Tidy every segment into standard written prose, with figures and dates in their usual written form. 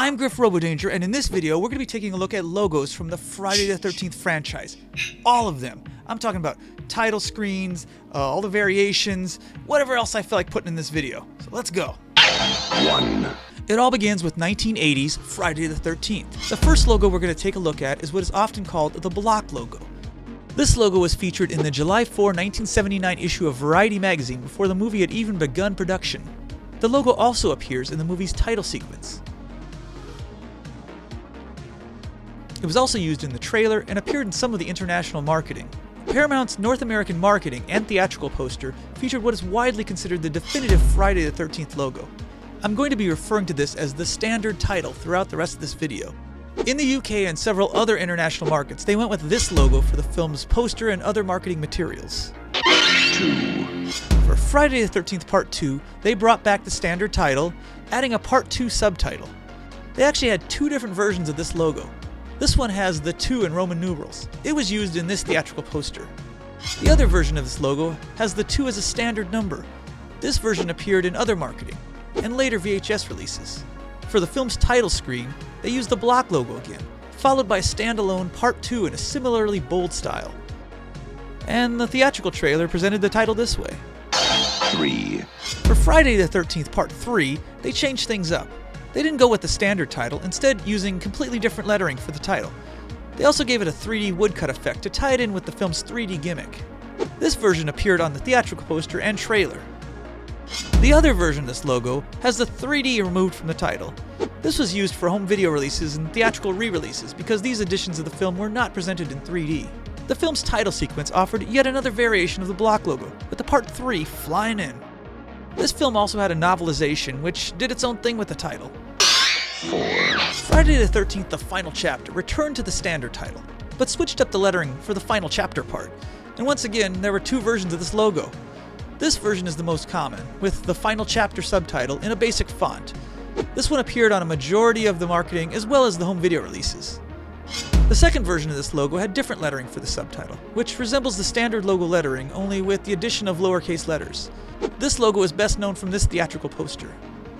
I'm Griff Robodanger, and in this video, we're going to be taking a look at logos from the Friday the 13th franchise. All of them. I'm talking about title screens, all the variations, whatever else I feel like putting in this video. So let's go. 1. It all begins with 1980's Friday the 13th. The first logo we're going to take a look at is what is often called the block logo. This logo was featured in the July 4, 1979 issue of Variety magazine before the movie had even begun production. The logo also appears in the movie's title sequence. It was also used in the trailer and appeared in some of the international marketing. Paramount's North American marketing and theatrical poster featured what is widely considered the definitive Friday the 13th logo. I'm going to be referring to this as the standard title throughout the rest of this video. In the UK and several other international markets, they went with this logo for the film's poster and other marketing materials. 2. For Friday the 13th Part 2, they brought back the standard title, adding a Part 2 subtitle. They actually had two different versions of this logo. This one has the 2 in Roman numerals. It was used in this theatrical poster. The other version of this logo has the 2 as a standard number. This version appeared in other marketing and later VHS releases. For the film's title screen, they used the block logo again, followed by a standalone Part 2 in a similarly bold style. And the theatrical trailer presented the title this way. 3. For Friday the 13th Part 3, they changed things up. They didn't go with the standard title, instead using completely different lettering for the title. They also gave it a 3D woodcut effect to tie it in with the film's 3D gimmick. This version appeared on the theatrical poster and trailer. The other version of this logo has the 3D removed from the title. This was used for home video releases and theatrical re-releases because these editions of the film were not presented in 3D. The film's title sequence offered yet another variation of the block logo, with the Part 3 flying in. This film also had a novelization, which did its own thing with the title. 4. Friday the 13th, the final chapter, returned to the standard title, but switched up the lettering for the final chapter part. And once again, there were two versions of this logo. This version is the most common, with the final chapter subtitle in a basic font. This one appeared on a majority of the marketing as well as the home video releases. The second version of this logo had different lettering for the subtitle, which resembles the standard logo lettering, only with the addition of lowercase letters. This logo is best known from this theatrical poster.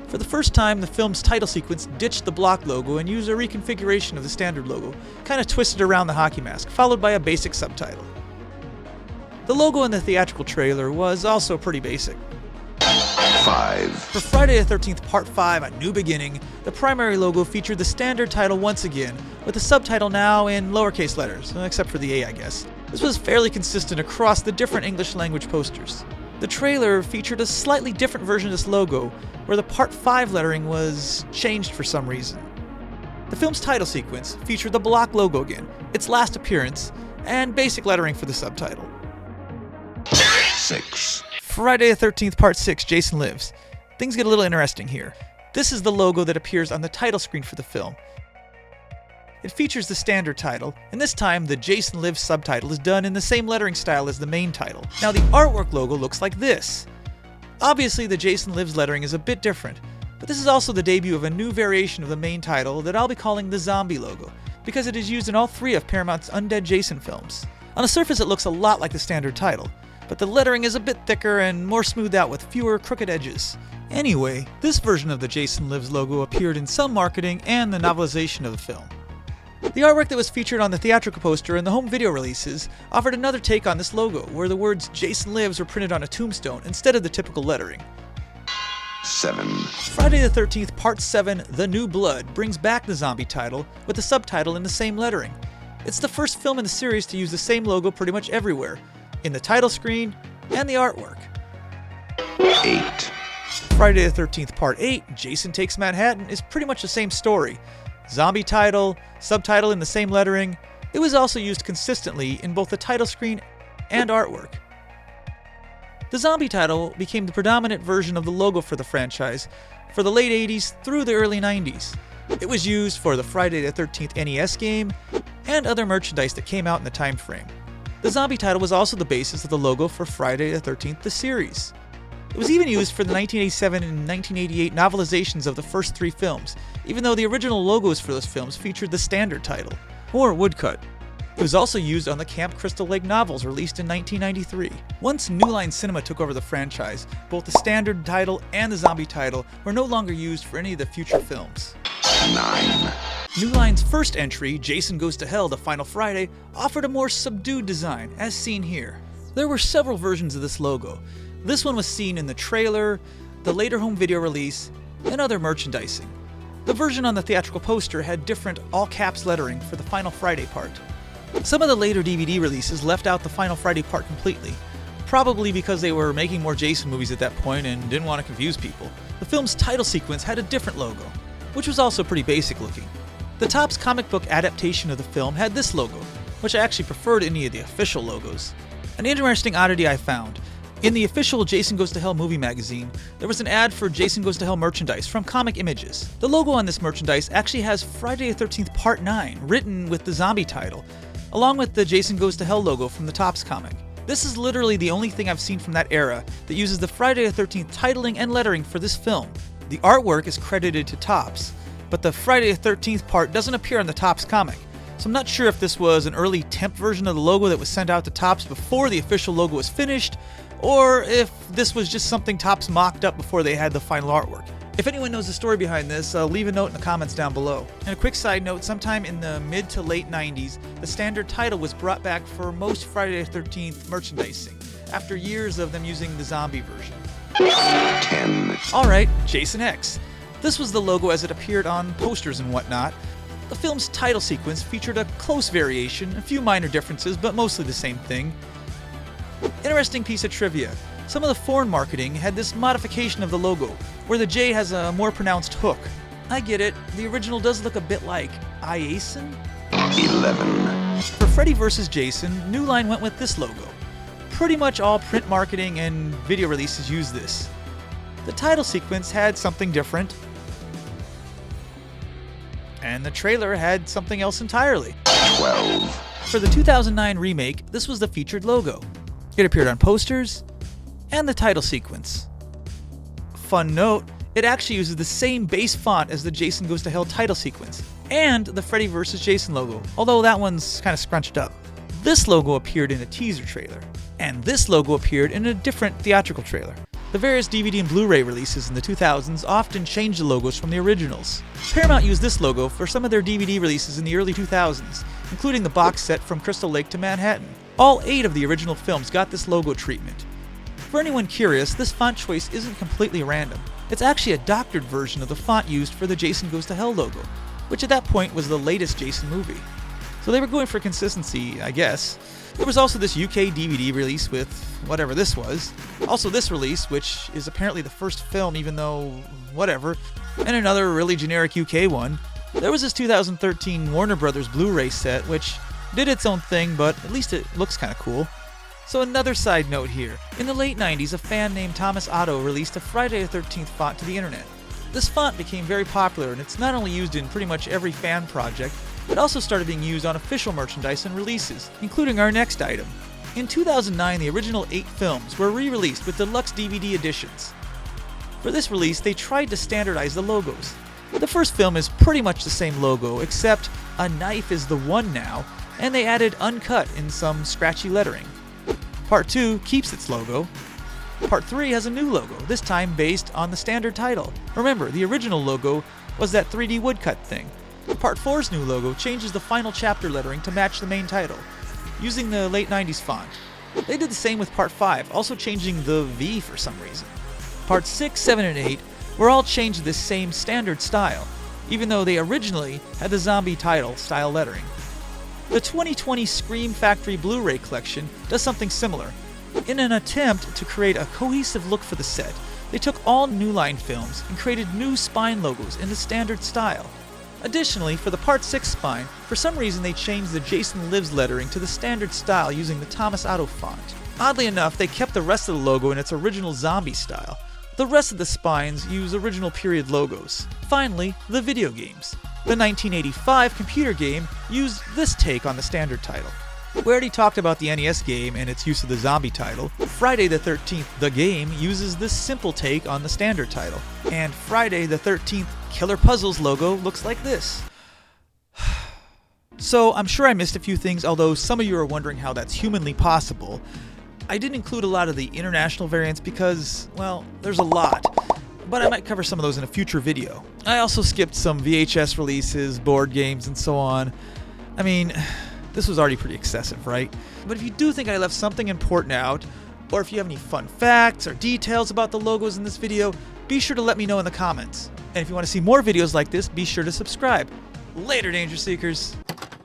For the first time, the film's title sequence ditched the block logo and used a reconfiguration of the standard logo, kind of twisted around the hockey mask, followed by a basic subtitle. The logo in the theatrical trailer was also pretty basic. 5. For Friday the 13th Part 5, A New Beginning, the primary logo featured the standard title once again, with the subtitle now in lowercase letters, except for the A, I guess. This was fairly consistent across the different English language posters. The trailer featured a slightly different version of this logo, where the Part 5 lettering was changed for some reason. The film's title sequence featured the block logo again, its last appearance, and basic lettering for the subtitle. 6. Friday the 13th Part 6, Jason Lives. Things get a little interesting here. This is the logo that appears on the title screen for the film. It features the standard title, and this time the Jason Lives subtitle is done in the same lettering style as the main title. Now the artwork logo looks like this. Obviously the Jason Lives lettering is a bit different, but this is also the debut of a new variation of the main title that I'll be calling the Zombie logo, because it is used in all three of Paramount's Undead Jason films. On the surface it looks a lot like the standard title, but the lettering is a bit thicker and more smoothed out with fewer crooked edges. Anyway, this version of the Jason Lives logo appeared in some marketing and the novelization of the film. The artwork that was featured on the theatrical poster and the home video releases offered another take on this logo, where the words Jason Lives were printed on a tombstone instead of the typical lettering. 7. Friday the 13th Part 7, The New Blood, brings back the zombie title with the subtitle in the same lettering. It's the first film in the series to use the same logo pretty much everywhere, in the title screen and the artwork. 8. Friday the 13th Part 8, Jason Takes Manhattan, is pretty much the same story. Zombie title, subtitle in the same lettering. It was also used consistently in both the title screen and artwork. The zombie title became the predominant version of the logo for the franchise for the late 80s through the early 90s. It was used for the Friday the 13th NES game and other merchandise that came out in the time frame. The zombie title was also the basis of the logo for Friday the 13th the series. It was even used for the 1987 and 1988 novelizations of the first three films, even though the original logos for those films featured the standard title, or woodcut. It was also used on the Camp Crystal Lake novels released in 1993. Once New Line Cinema took over the franchise, both the standard title and the zombie title were no longer used for any of the future films. 9. New Line's first entry, Jason Goes to Hell: The Final Friday, offered a more subdued design, as seen here. There were several versions of this logo. This one was seen in the trailer, the later home video release, and other merchandising. The version on the theatrical poster had different all-caps lettering for the Final Friday part. Some of the later DVD releases left out the Final Friday part completely, probably because they were making more Jason movies at that point and didn't want to confuse people. The film's title sequence had a different logo, which was also pretty basic looking. The Topps comic book adaptation of the film had this logo, which I actually preferred any of the official logos. An interesting oddity I found. In the official Jason Goes to Hell movie magazine, there was an ad for Jason Goes to Hell merchandise from Comic Images. The logo on this merchandise actually has Friday the 13th Part 9 written with the zombie title, along with the Jason Goes to Hell logo from the Topps comic. This is literally the only thing I've seen from that era that uses the Friday the 13th titling and lettering for this film. The artwork is credited to Topps, but the Friday the 13th part doesn't appear on the Topps comic, so I'm not sure if this was an early temp version of the logo that was sent out to Topps before the official logo was finished, or if this was just something Topps mocked up before they had the final artwork. If anyone knows the story behind this, leave a note in the comments down below. And a quick side note, sometime in the mid to late 90s, the standard title was brought back for most Friday the 13th merchandising, after years of them using the zombie version. 10. Alright, Jason X. This was the logo as it appeared on posters and whatnot. The film's title sequence featured a close variation, a few minor differences, but mostly the same thing. Interesting piece of trivia. Some of the foreign marketing had this modification of the logo, where the J has a more pronounced hook. I get it, the original does look a bit like Iason? 11. For Freddy vs. Jason, New Line went with this logo. Pretty much all print marketing and video releases use this. The title sequence had something different, and the trailer had something else entirely. 12. For the 2009 remake, this was the featured logo. It appeared on posters and the title sequence. Fun note, it actually uses the same base font as the Jason Goes to Hell title sequence and the Freddy vs. Jason logo, although that one's kind of scrunched up. This logo appeared in a teaser trailer, and this logo appeared in a different theatrical trailer. The various DVD and Blu-ray releases in the 2000s often changed the logos from the originals. Paramount used this logo for some of their DVD releases in the early 2000s, including the box set From Crystal Lake to Manhattan. All 8 of the original films got this logo treatment. For anyone curious, this font choice isn't completely random. It's actually a doctored version of the font used for the Jason Goes to Hell logo, which at that point was the latest Jason movie. So they were going for consistency, I guess. There was also this UK DVD release with whatever this was. Also this release, which is apparently the first film even though whatever. And another really generic UK one. There was this 2013 Warner Brothers Blu-ray set, which did its own thing, but at least it looks kinda cool. So another side note here. In the late 90s, a fan named Thomas Otto released a Friday the 13th font to the internet. This font became very popular, and it's not only used in pretty much every fan project, but also started being used on official merchandise and releases, including our next item. In 2009, the original 8 films were re-released with deluxe DVD editions. For this release, they tried to standardize the logos. The first film is pretty much the same logo, except a knife is the one now, and they added uncut in some scratchy lettering. Part 2 keeps its logo. Part 3 has a new logo, this time based on the standard title. Remember, the original logo was that 3D woodcut thing. Part 4's new logo changes the final chapter lettering to match the main title, using the late 90s font. They did the same with Part 5, also changing the V for some reason. Parts 6, 7, and 8 were all changed to this same standard style, even though they originally had the zombie title style lettering. The 2020 Scream Factory Blu-ray collection does something similar. In an attempt to create a cohesive look for the set, they took all New Line films and created new spine logos in the standard style. Additionally, for the Part 6 spine, for some reason they changed the Jason Lives lettering to the standard style using the Thomas Otto font. Oddly enough, they kept the rest of the logo in its original zombie style. The rest of the spines use original period logos. Finally, the video games. The 1985 computer game used this take on the standard title. We already talked about the NES game and its use of the zombie title. Friday the 13th, the game, uses this simple take on the standard title. And Friday the 13th Killer Puzzles logo looks like this. So I'm sure I missed a few things, although some of you are wondering how that's humanly possible. I didn't include a lot of the international variants because, well, there's a lot. but I might cover some of those in a future video. I also skipped some VHS releases, board games, and so on. I mean, this was already pretty excessive, right? But if you do think I left something important out, or if you have any fun facts or details about the logos in this video, be sure to let me know in the comments. And if you want to see more videos like this, be sure to subscribe. Later, Danger Seekers!